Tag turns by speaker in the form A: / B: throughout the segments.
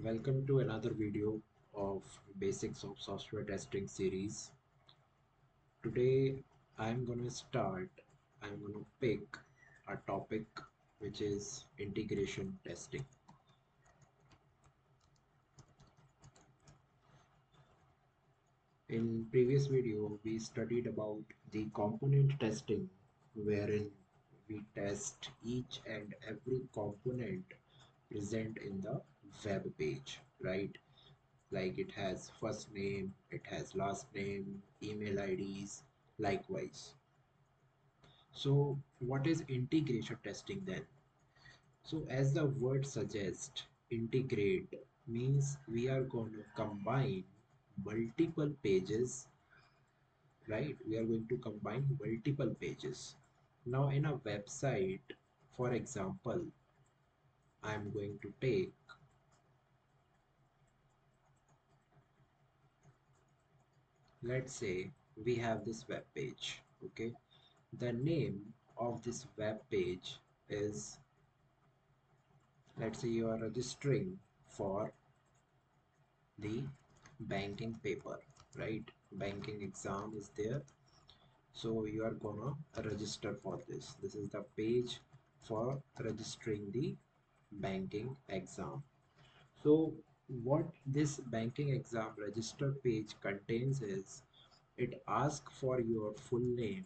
A: Welcome to another video of Basics of Software Testing series. Today I'm gonna pick a topic which is integration testing. In previous video we studied about the component testing, wherein we test each and every component present in the web page, right? Like it has first name, it has last name, email IDs, likewise. So what is integration testing then? So as the word suggests, integrate means we are going to combine multiple pages, right? We are going to combine multiple pages. Now in a website, for example, I'm going to take, let's say we have this web page, okay? The name of this web page is, let's say you are registering for the banking paper, right? Banking exam is there. So you are gonna register for this. This is the page for registering the banking exam. So what this banking exam register page contains is, it asks for your full name.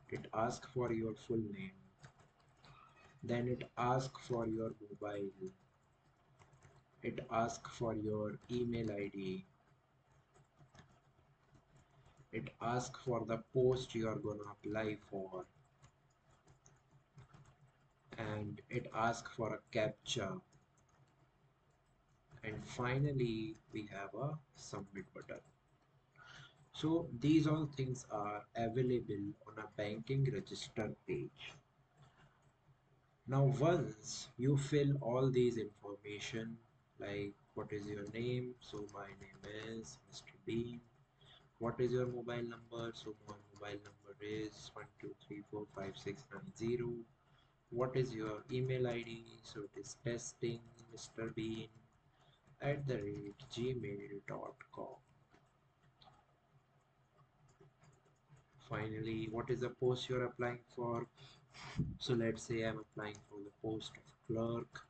A: It asks for your full name. Then it asks for your mobile. It asks for your email ID. It asks for the post you are going to apply for, and it asks for a captcha, and finally we have a submit button. So these all things are available on a banking register page. Now once you fill all these information, like what is your name, so my name is Mr. Bean. What is your mobile number? So my mobile number is 1234569. What is your email ID? So it is testing Mr. Bean @gmail.com. Finally, what is the post you're applying for? So let's say I'm applying for the post of clerk.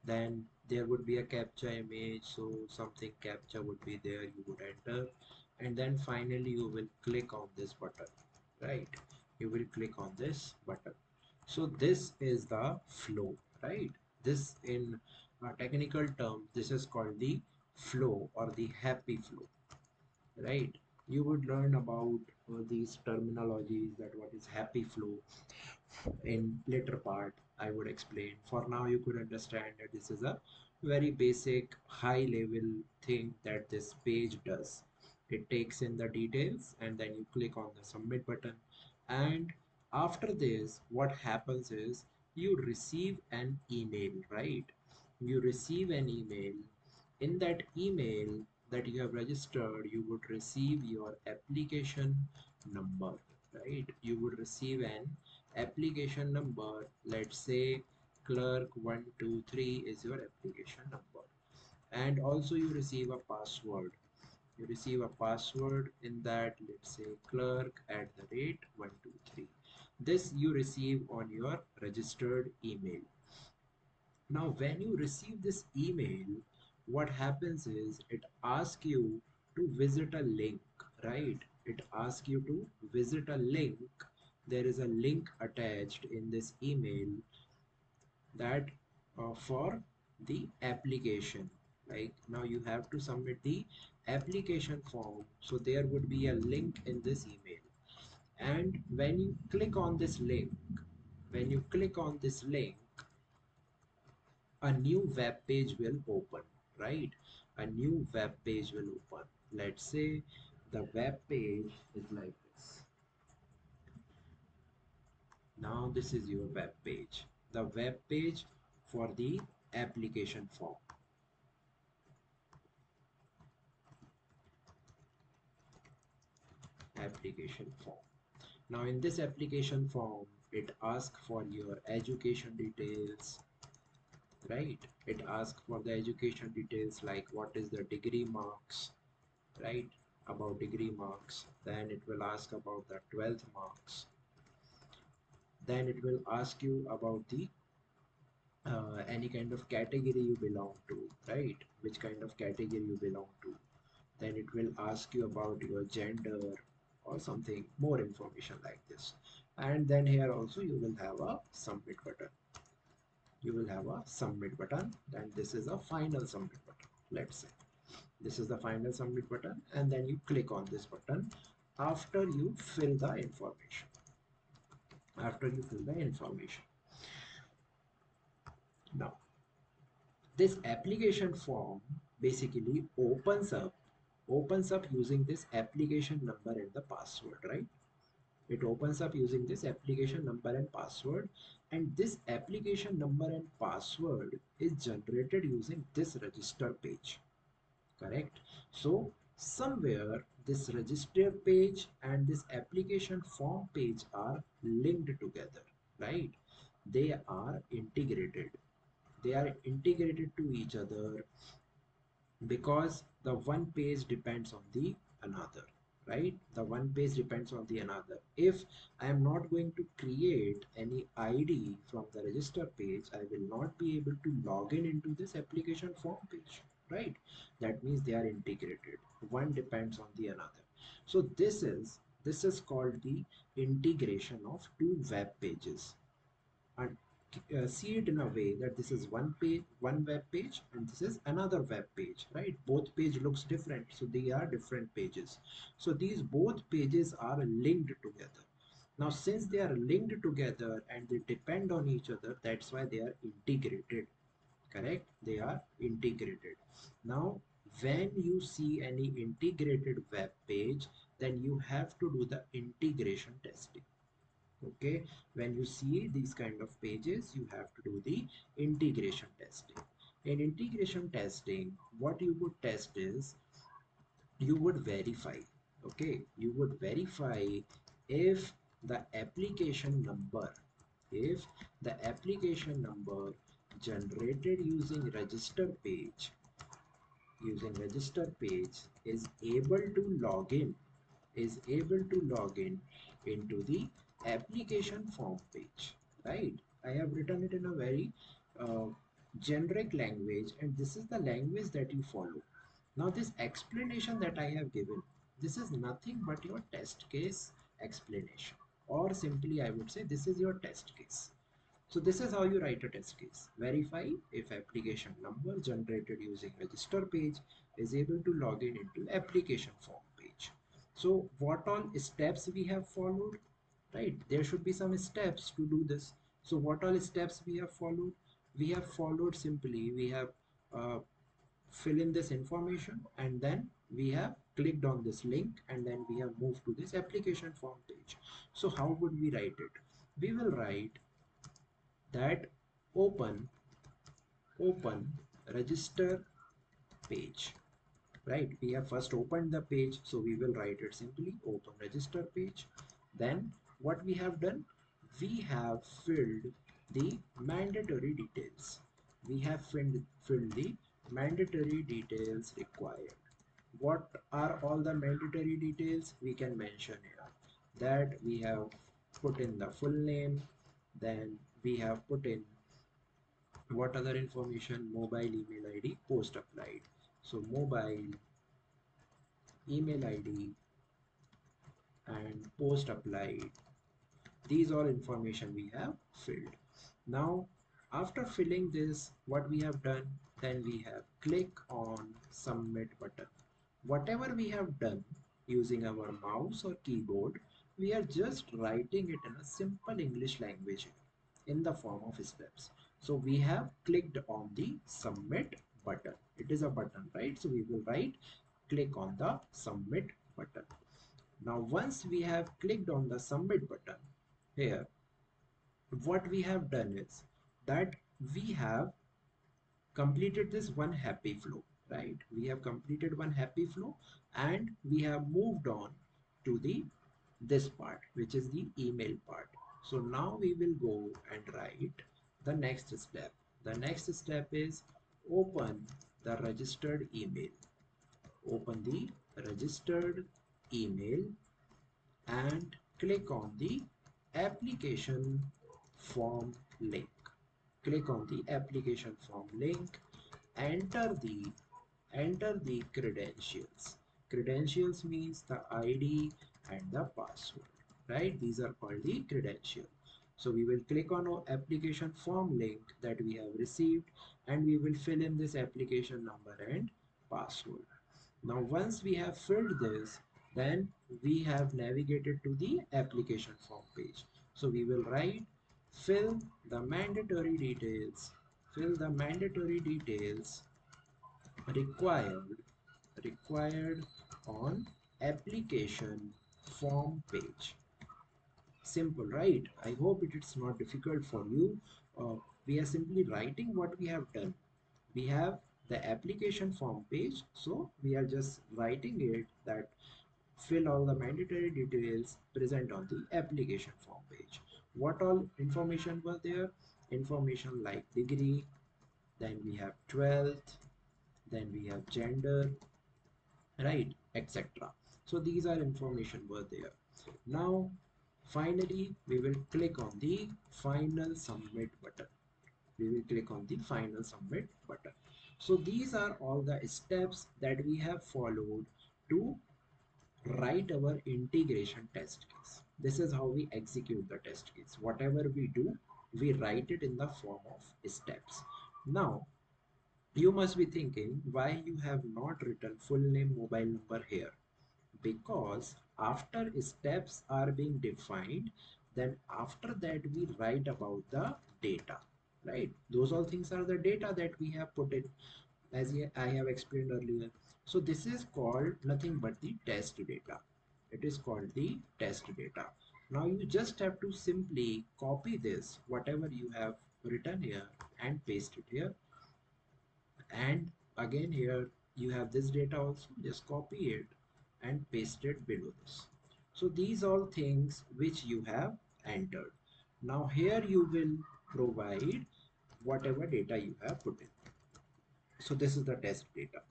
A: Then there would be a captcha image. So something captcha would be there. You would enter, and then finally you will click on this button, right? You will click on this button. So this is the flow, right? This in technical terms, this is called the flow or the happy flow, right? You would learn about these terminologies, that what is happy flow in later part. I would explain. For now you could understand that this is a very basic high level thing that this page does. It takes in the details and then you click on the submit button, and after this what happens is you receive an email, right? You receive an email. In that email that you have registered, you would receive your application number, right? You would receive an application number. Let's say clerk 123 is your application number, and also you receive a password. You receive a password in that, let's say clerk @123. This you receive on your registered email. Now when you receive this email, what happens is it asks you to visit a link, right? It asks you to visit a link. There is a link attached in this email that for the application. Like now you have to submit the application form, so there would be a link in this email, and when you click on this link, when you click on this link, a new web page will open, right? A new web page will open. Let's say the web page is like this. Now this is your web page, the web page for the application form. Application form. Now in this application form, it asks for your education details, right? It asks for the education details like what is the degree marks, right? About degree marks. Then it will ask about the 12th marks. Then it will ask you about the any kind of category you belong to, right? Which kind of category you belong to. Then it will ask you about your gender or something more information like this. And then here also you will have a submit button. You will have a submit button. Then this is a final submit button. Let's say this is the final submit button, and then you click on this button after you fill the information. After you fill the information. Now, this application form basically opens up using this application number and the password, right? It opens up using this application number and password, and this application number and password is generated using this register page, correct? So somewhere this register page and this application form page are linked together, right? They are integrated. They are integrated to each other because the one page depends on the another, right? The one page depends on the another. If I am not going to create any ID from the register page, I will not be able to log in into this application form page, right? That means they are integrated. One depends on the another. So this is called the integration of two web pages, and see it in a way that this is one page, one web page, and this is another web page, right? Both page looks different, so they are different pages. So these both pages are linked together. Now since they are linked together and they depend on each other, that's why they are integrated, correct? They are integrated. Now when you see any integrated web page, then you have to do the integration testing. Okay, when you see these kind of pages, you have to do the integration testing. In integration testing, what you would test is you would verify, okay, you would verify if the application number, if the application number generated using register page is able to log in, into the application form page, right? I have written it in a very uh, generic language, and this is the language that you follow. Now this explanation that I have given, this is nothing but your test case explanation, or simply I would say this is your test case. So this is how you write a test case. Verify if application number generated using register page is able to log in into application form page. So what all steps we have followed, right? There should be some steps to do this. So what all steps we have followed? We have followed simply, we have uh, fill in this information, and then we have clicked on this link, and then we have moved to this application form page. So how would we write it? We will write that open open register page, right? We have first opened the page, so we will write it simply open register page. Then what we have done, we have filled the mandatory details. We have filled the mandatory details required. What are all the mandatory details we can mention here? That we have put in the full name, then we have put in what other information, mobile email id post applied. So mobile email id and post applied, these all information we have filled. Now after filling this, what we have done, then we have click on submit button. Whatever we have done using our mouse or keyboard, we are just writing it in a simple English language in the form of steps. So we have clicked on the submit button. It is a button, right? So we will write click on the submit button. Now once we have clicked on the submit button, here what we have done is that we have completed this one happy flow, right? We have completed one happy flow, and we have moved on to the this part, which is the email part. So now we will go and write the next step. The next step is open the registered email. Open the registered email and click on the application form link. Click on the application form link, enter the credentials. Credentials means the ID and the password, right? These are called the credential. So we will click on our application form link that we have received, and we will fill in this application number and password. Now once we have filled this, then we have navigated to the application form page. So we will write fill the mandatory details, fill the mandatory details required on application form page. Simple, right? I hope it's not difficult for you. We are simply writing what we have done. We have the application form page, so we are just writing it that fill all the mandatory details present on the application form page. What all information was there? Information like degree, then we have 12th, then we have gender, right, etc. So these are information were there. Now finally we will click on the final submit button. We will click on the final submit button. So these are all the steps that we have followed to write our integration test case. This is how we execute the test case. Whatever we do, we write it in the form of steps. Now you must be thinking why you have not written full name, mobile number here. Because after steps are being defined, then after that we write about the data, right? Those all things are the data that we have put in, as I have explained earlier. So this is called nothing but the test data. It is called the test data. Now you just have to simply copy this whatever you have written here and paste it here, and again here you have this data also, just copy it and paste it below this. So these all things which you have entered. Now here you will provide whatever data you have put in. So this is the test data.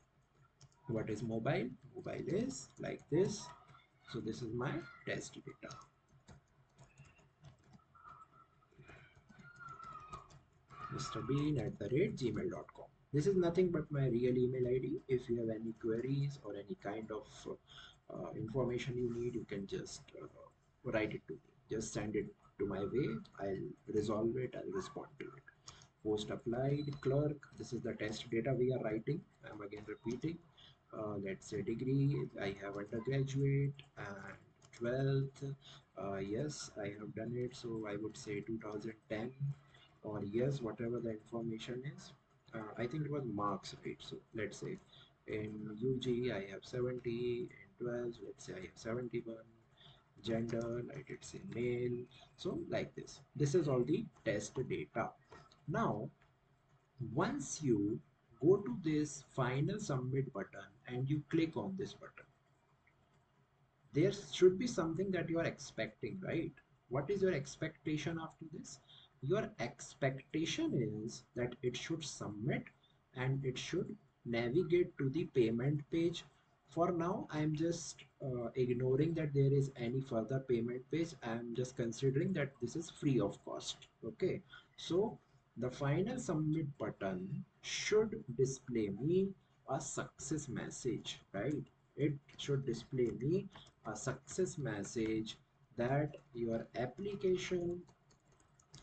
A: What is mobile? Mobile is like this. So this is my test data. mrbean@gmail.com. This is nothing but my real email ID. If you have any queries or any kind of information you need, you can just write it to me. Just send it to my way. I'll resolve it. I'll respond to it. Post applied clerk. This is the test data we are writing. I'm again repeating. Let's say degree. I have undergraduate and 12th. Yes, I have done it. So I would say 2010, or yes, whatever the information is. I think it was marks, right? So let's say in UG I have 70, in 12 let's say I have 71, gender, let it say male. So like this is all the test data. Now once you go to this final submit button and you click on this button, there should be something that you are expecting, right? What is your expectation after this? Your expectation is that it should submit and it should navigate to the payment page. For now I'm just ignoring that there is any further payment page. I'm just considering that this is free of cost. Okay, so the final submit button should display me a success message, right? It should display me a success message that your application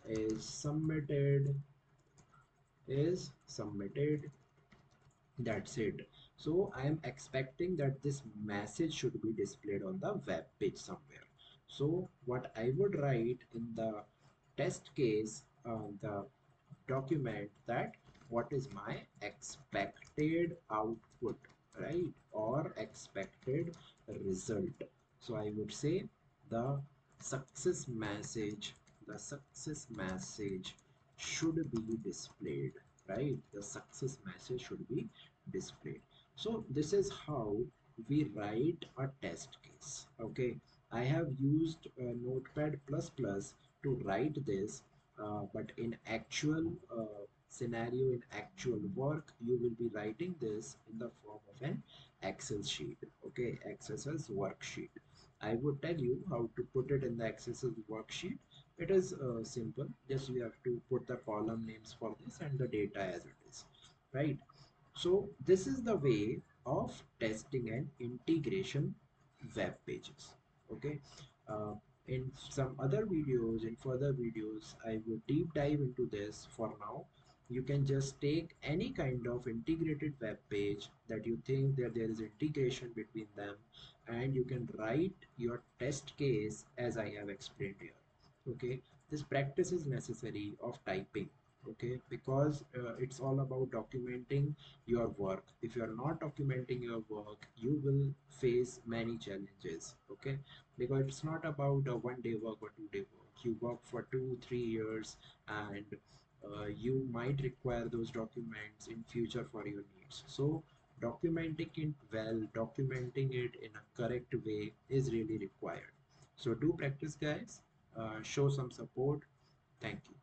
A: is submitted. That's it. So I am expecting that this message should be displayed on the web page somewhere. So what I would write in the test case, the document, that what is my expected output, right, or expected result. So I would say the success message, the success message should be displayed, right? The success message should be displayed. So this is how we write a test case. Okay, I have used notepad plus plus to write this, but in actual scenario in actual work, you will be writing this in the form of an Excel sheet. Okay, Excel's worksheet. I would tell you how to put it in the Excel's worksheet. It is simple. Just you have to put the column names for this and the data as it is, right? So this is the way of testing and integration web pages. Okay. Uh, in some other videos, in further videos, I would deep dive into this. For now, you can just take any kind of integrated web page that you think that there is integration between them, and you can write your test case as I have explained here. Okay, this practice is necessary of typing. Okay, because it's all about documenting your work. If you are not documenting your work, you will face many challenges. Okay, because it's not about a 1 day work or 2 day work. You work for 2 3 years, and you might require those documents in future for your needs. So documenting it well, documenting it in a correct way is really required. So do practice, guys. Show some support. Thank you.